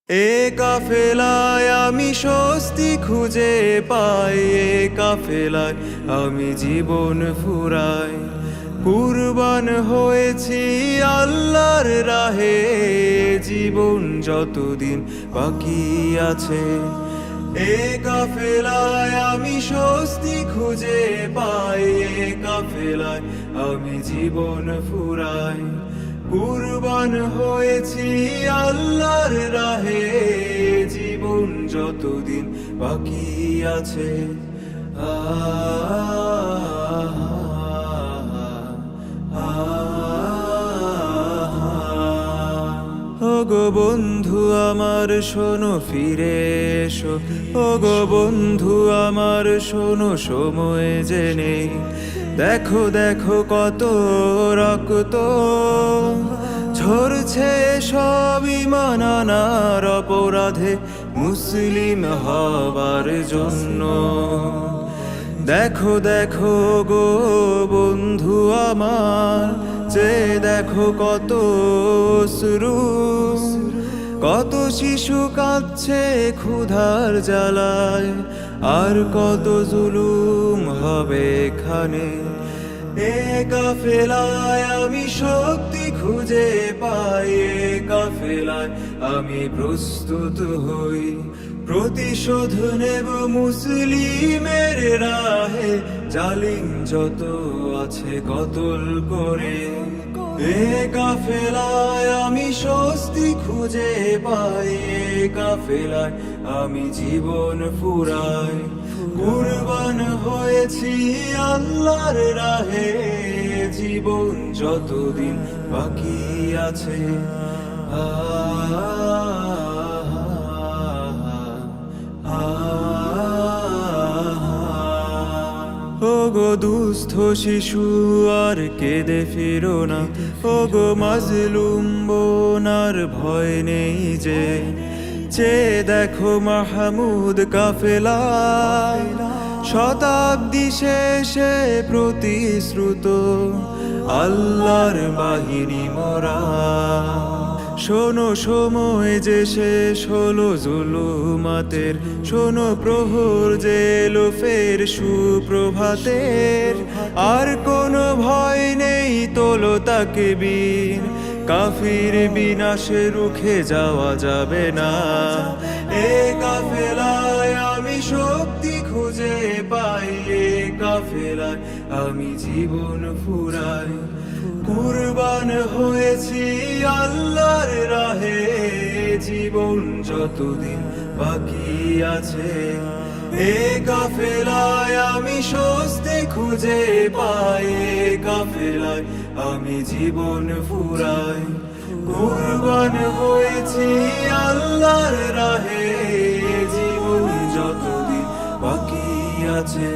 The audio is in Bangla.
এ কাফেলায় আমি স্বস্তি খুঁজে পাই, এ কাফেলায় আমি জীবন ফুরাই। কুরবান হয়েছি আল্লাহর রাহে, জীবন যতদিন বাকি আছে। এ কাফেলায় আমি স্বস্তি খুঁজে পাই, এ কাফেলায় আমি জীবন ফুরাই। কুরবান হয়েছি আল্লাহর রাহে, জীবন যতদিন বাকি আছে। ওগো বন্ধু আমার শোনো ফিরে এসো, ওগো বন্ধু আমার শোনো সময় জেনে। দেখো দেখো কত রক্ত ঝরছে সব ঈমান আনার অপরাধে মুসলিম হবার জন্য। দেখো দেখো গো বন্ধু আমার, যে দেখো কত অশ্রু, কত শিশু কাঁদছে ক্ষুধার জ্বালায়, আর কত জুলুম হবে এখানে। এ কাফেলায় আমি শক্তি খুঁজে পাই, এ কাফেলায় আমি প্রস্তুত হই। প্রতিশোধ নেব মুসলিমের রাহে, জালিম যত আছে কতল করে। এ কাফেলায় আমি স্বস্তি খুঁজে পাই, এ কাফেলায় আমি জীবন ফুরাই। কুরবান হয়েছি আল্লাহর রাহে, জীবন যতদিন বাকি আছে। ওগো দুস্থ শিশু আর কেঁদে ফিরো না, ওগো মাজলুম বোন আর ভয় নেই যে। চেয়ে দেখো মাহমুদ কাফেলায়, শতাব্দী শেষে প্রতিশ্রুত আল্লাহর বাহিনী মোরা। শোনো সময় যে শেষ হলো জুলুমাতের, শোনো প্রহর যে এলো ফের সুপ্রভাতের। আর কোনো ভয় নেই, তোলো তাকবীর, কাফির বিনাশে রুখে যাওয়া যাবে না। এ কাফেলায় আমি শক্তি খুঁজে পাই, এ কাফেলায় আমি জীবন ফুরাই। কুরবান হয়েছি আল্লাহর রাহে, জীবন যতদিন বাকি আছে। এ কাফেলায় আমি স্বস্তি খুঁজে পাই, এ কাফেলায় আমি জীবন ফুরাই। কুরবান হয়েছি আল্লাহর রাহে, জীবন যতদিন বাকি আছে।